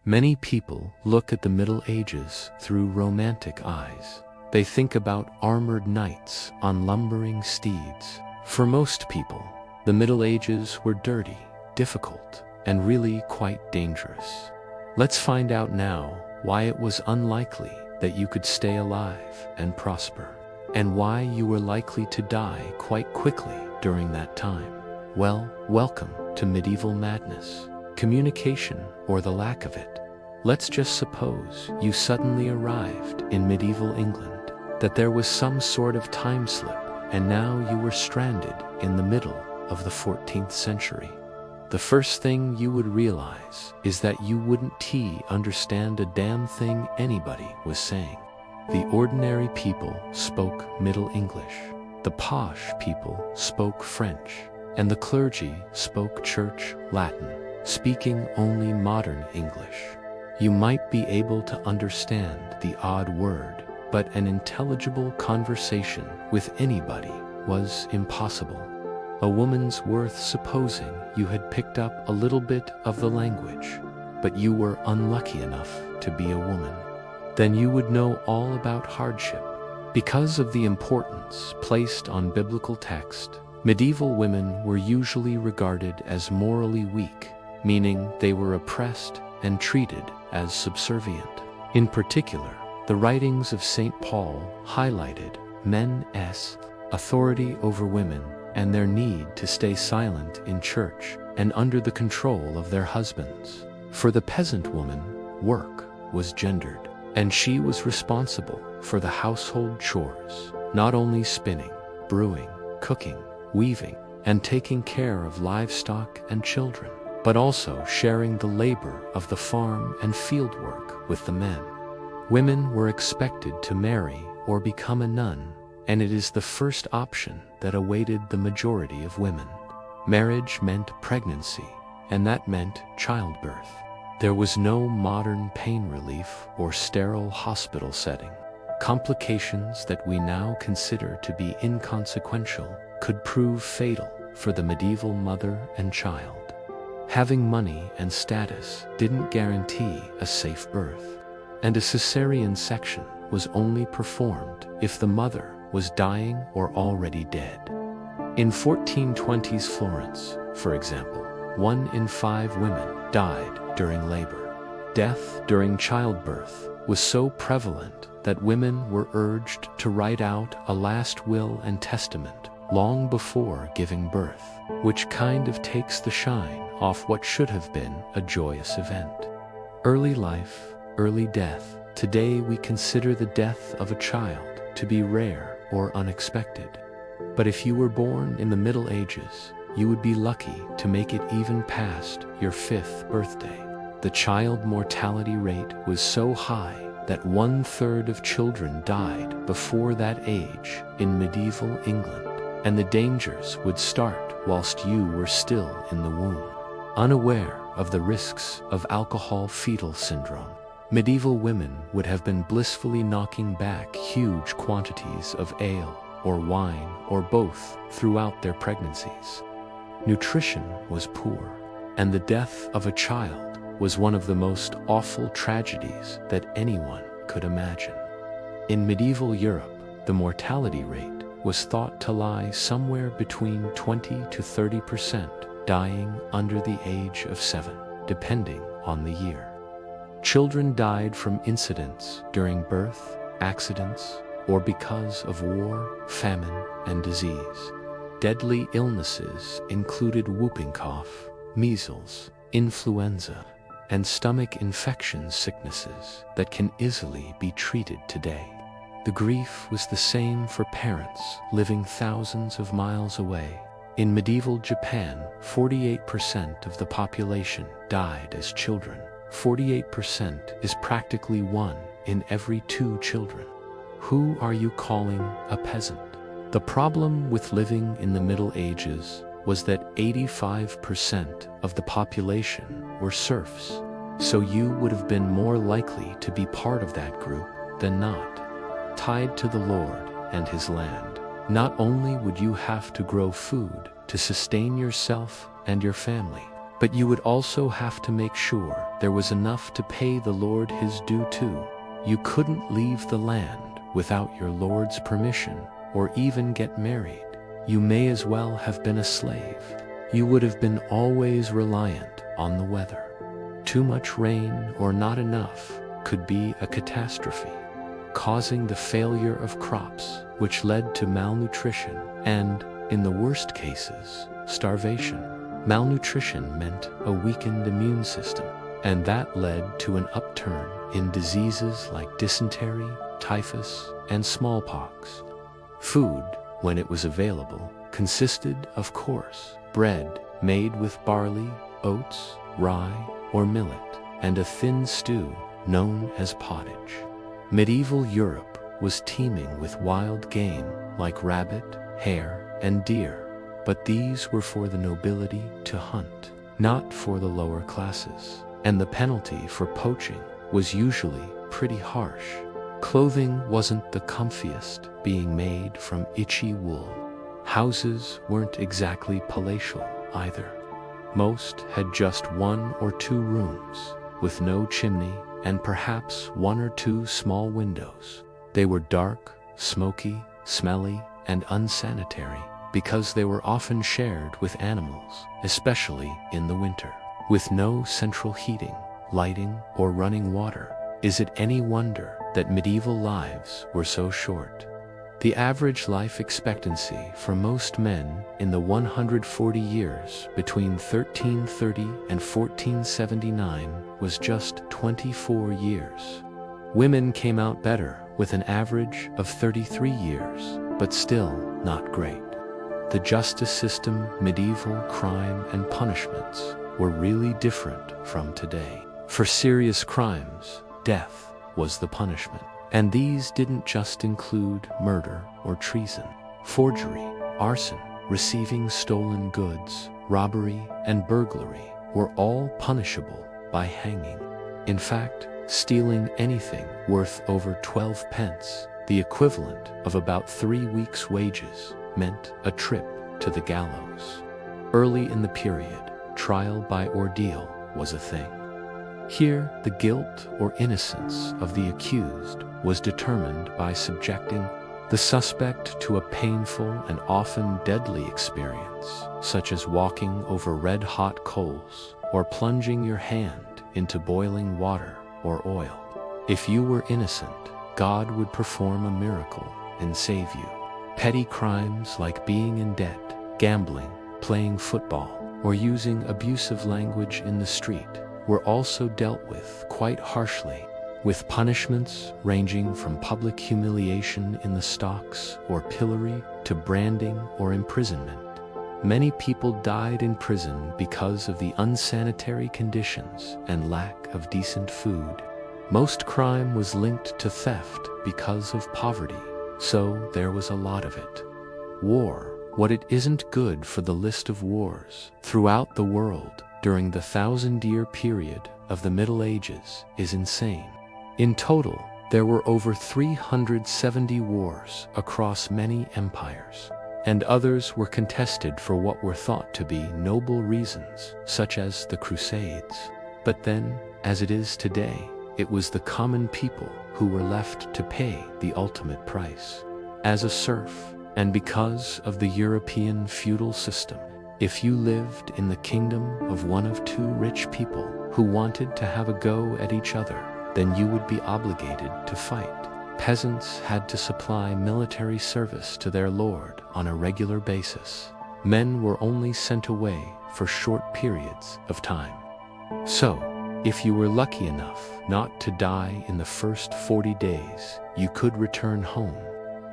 Many people look at the Middle Ages through romantic eyes. They think about armored knights on lumbering steeds. For most people, the Middle Ages were dirty, difficult, and really quite dangerous. Let's find out now why it was unlikely that you could stay alive and prosper, and why you were likely to die quite quickly during that time. Well, welcome to medieval madness, communication or the lack of it. Let's just suppose you suddenly arrived in medieval England, that there was some sort of time slip, and now you were stranded in the middle of the 14th century. The first thing you would realize is that you wouldn't understand a damn thing anybody was saying. The ordinary people spoke Middle English, the posh people spoke French, and the clergy spoke Church Latin, speaking only modern English. You might be able to understand the odd word, but an intelligible conversation with anybody was impossible. A woman's worth supposing you had picked up a little bit of the language, but you were unlucky enough to be a woman. Then you would know all about hardship. Because of the importance placed on biblical text, medieval women were usually regarded as morally weak, meaning they were oppressed and treated as subservient. In particular, the writings of St. Paul highlighted men's authority over women and their need to stay silent in church and under the control of their husbands. For the peasant woman, work was gendered, and she was responsible for the household chores, not only spinning, brewing, cooking, weaving, and taking care of livestock and children, but also sharing the labor of the farm and field work with the men. Women were expected to marry or become a nun, and it is the first option that awaited the majority of women. Marriage meant pregnancy, and that meant childbirth. There was no modern pain relief or sterile hospital setting. Complications that we now consider to be inconsequential could prove fatal for the medieval mother and child. Having money and status didn't guarantee a safe birth, and a cesarean section was only performed if the mother was dying or already dead. In 1420s Florence, for example, 1 in 5 women died during labor. Death during childbirth was so prevalent that women were urged to write out a last will and testament long before giving birth, which kind of takes the shine off what should have been a joyous event. Early life, early death. Today we consider the death of a child to be rare or unexpected. But if you were born in the Middle Ages, you would be lucky to make it even past your 5th birthday. The child mortality rate was so high that 1/3 of children died before that age in medieval England, and the dangers would start whilst you were still in the womb. Unaware of the risks of alcohol fetal syndrome, medieval women would have been blissfully knocking back huge quantities of ale or wine or both throughout their pregnancies. Nutrition was poor, and the death of a child was one of the most awful tragedies that anyone could imagine. In medieval Europe, the mortality rate was thought to lie somewhere between 20 to 30%, dying under the age of 7, depending on the year. Children died from incidents during birth, accidents, or because of war, famine, and disease. Deadly illnesses included whooping cough, measles, influenza, and stomach infection sicknesses that can easily be treated today. The grief was the same for parents living thousands of miles away. In medieval Japan, 48% of the population died as children. 48% is practically 1 in every 2 children. Who are you calling a peasant? The problem with living in the Middle Ages was that 85% of the population were serfs, so you would have been more likely to be part of that group than not. Tied to the Lord and his land, not only would you have to grow food to sustain yourself and your family, But you would also have to make sure there was enough to pay the lord his due too. You couldn't leave the land without your lord's permission, or even get married. You may as well have been a slave. You would have been always reliant on the weather. Too much rain or not enough could be a catastrophe, causing the failure of crops, which led to malnutrition and, in the worst cases, starvation. Malnutrition meant a weakened immune system, and that led to an upturn in diseases like dysentery, typhus, and smallpox. Food, when it was available, consisted of coarse bread made with barley, oats, rye, or millet, and a thin stew known as pottage. Medieval Europe was teeming with wild game like rabbit, hare, and deer, but these were for the nobility to hunt, not for the lower classes, and the penalty for poaching was usually pretty harsh. Clothing wasn't the comfiest, being made from itchy wool. Houses weren't exactly palatial either. Most had just 1 or 2 rooms, with no chimney and perhaps 1 or 2 small windows. They were dark, smoky, smelly, and unsanitary because they were often shared with animals, especially in the winter. With no central heating, lighting, or running water, is it any wonder that medieval lives were so short? The average life expectancy for most men in the 140 years between 1330 and 1479 was just 24 years. Women came out better with an average of 33 years, but still not great. The justice system, medieval crime and punishments were really different from today. For serious crimes, death was the punishment. And these didn't just include murder or treason. Forgery, arson, receiving stolen goods, robbery, and burglary were all punishable by hanging. In fact, stealing anything worth over 12 pence, the equivalent of about 3 weeks' wages, meant a trip to the gallows. Early in the period, trial by ordeal was a thing. Here, the guilt or innocence of the accused was determined by subjecting the suspect to a painful and often deadly experience, such as walking over red-hot coals or plunging your hand into boiling water or oil. If you were innocent, God would perform a miracle and save you. Petty crimes like being in debt, gambling, playing football, or using abusive language in the street were also dealt with quite harshly, with punishments ranging from public humiliation in the stocks or pillory to branding or imprisonment. Many people died in prison because of the unsanitary conditions and lack of decent food. Most crime was linked to theft because of poverty, so there was a lot of it. War, what it isn't good for the list of wars throughout the world during the 1,000-year period of the Middle Ages is insane. In total, there were over 370 wars across many empires, and others were contested for what were thought to be noble reasons, such as the Crusades. But then, as it is today, it was the common people who were left to pay the ultimate price. As a serf, and because of the European feudal system, if you lived in the kingdom of one of 2 rich people who wanted to have a go at each other, then you would be obligated to fight. Peasants had to supply military service to their lord on a regular basis. Men were only sent away for short periods of time. So, if you were lucky enough not to die in the first 40 days, you could return home.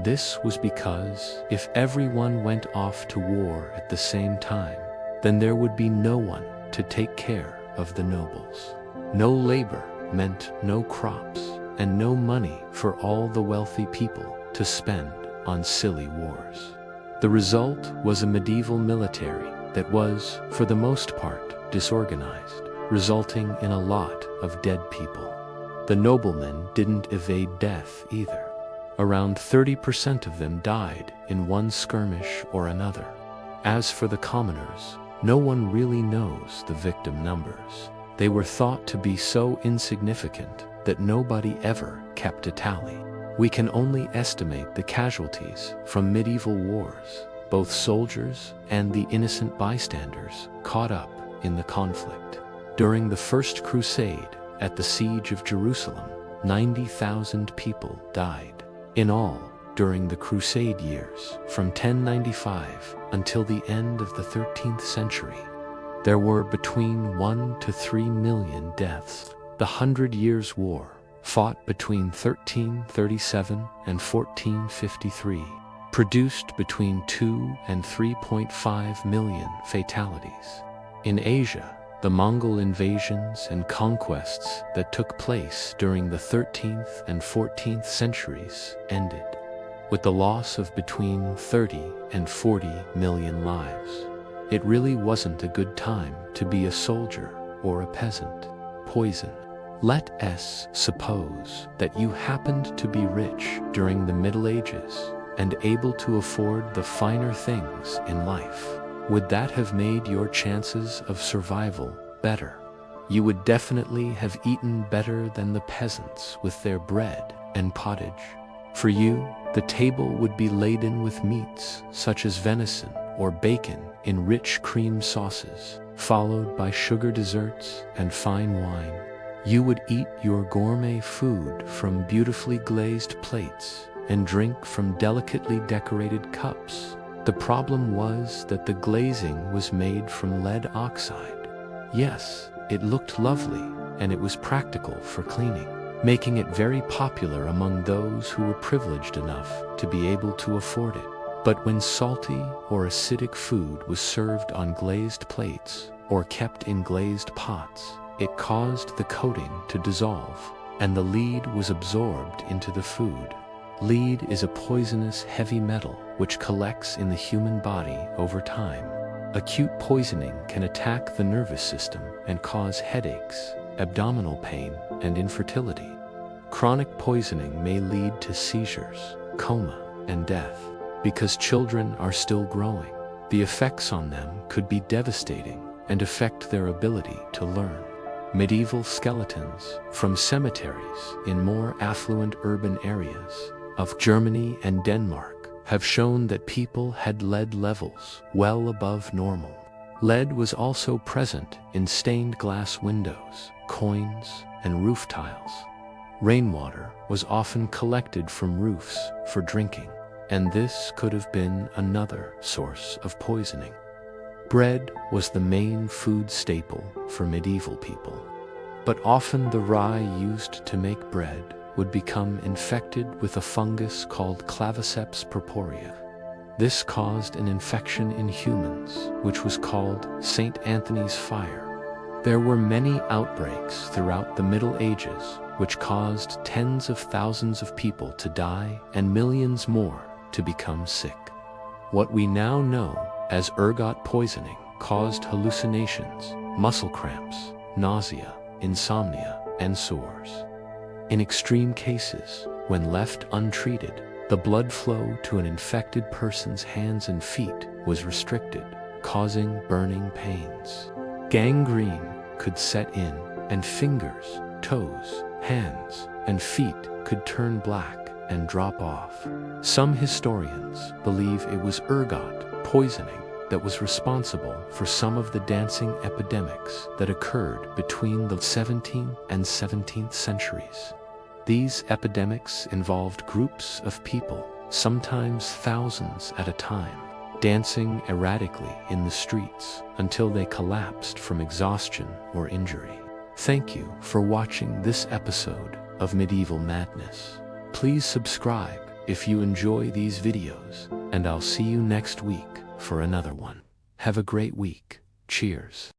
This was because if everyone went off to war at the same time, then there would be no one to take care of the nobles. No labor meant no crops, and no money for all the wealthy people to spend on silly wars. The result was a medieval military that was, for the most part, disorganized, resulting in a lot of dead people. The noblemen didn't evade death either. Around 30% of them died in one skirmish or another. As for the commoners, No one really knows the victim numbers. They were thought to be so insignificant that nobody ever kept a tally. We can only estimate the casualties from medieval wars, both soldiers and the innocent bystanders caught up in the conflict. During the First Crusade, at the Siege of Jerusalem, 90,000 people died. In all, during the Crusade years, from 1095 until the end of the 13th century, there were between 1 to 3 million deaths. The 100 Years' War, fought between 1337 and 1453, produced between 2 and 3.5 million fatalities. In Asia, the Mongol invasions and conquests that took place during the 13th and 14th centuries ended with the loss of between 30 and 40 million lives. It really wasn't a good time to be a soldier or a peasant. Poison. Let us suppose that you happened to be rich during the Middle Ages and able to afford the finer things in life. Would that have made your chances of survival better? You would definitely have eaten better than the peasants with their bread and pottage. For you, the table would be laden with meats such as venison or bacon in rich cream sauces, followed by sugar desserts and fine wine. You would eat your gourmet food from beautifully glazed plates and drink from delicately decorated cups. The problem was that the glazing was made from lead oxide. Yes, it looked lovely, and it was practical for cleaning, making it very popular among those who were privileged enough to be able to afford it. But when salty or acidic food was served on glazed plates or kept in glazed pots, it caused the coating to dissolve, and the lead was absorbed into the food. Lead is a poisonous heavy metal which collects in the human body over time. Acute poisoning can attack the nervous system and cause headaches, abdominal pain, and infertility. Chronic poisoning may lead to seizures, coma, and death. Because children are still growing, the effects on them could be devastating and affect their ability to learn. Medieval skeletons from cemeteries in more affluent urban areas of Germany and Denmark have shown that people had lead levels well above normal. Lead was also present in stained glass windows, coins, and roof tiles. Rainwater was often collected from roofs for drinking, and this could have been another source of poisoning. Bread was the main food staple for medieval people, but often the rye used to make bread would become infected with a fungus called Claviceps purpurea. This caused an infection in humans, which was called St. Anthony's fire. There were many outbreaks throughout the Middle Ages, which caused tens of thousands of people to die and millions more to become sick. What we now know as ergot poisoning caused hallucinations, muscle cramps, nausea, insomnia, and sores. In extreme cases, when left untreated, the blood flow to an infected person's hands and feet was restricted, causing burning pains. Gangrene could set in, and fingers, toes, hands, and feet could turn black and drop off. Some historians believe it was ergot poisoning that was responsible for some of the dancing epidemics that occurred between the 17th and 17th centuries. These epidemics involved groups of people, sometimes thousands at a time, dancing erratically in the streets until they collapsed from exhaustion or injury. Thank you for watching this episode of Medieval Madness. Please subscribe if you enjoy these videos, and I'll see you next week for another one. Have a great week. Cheers.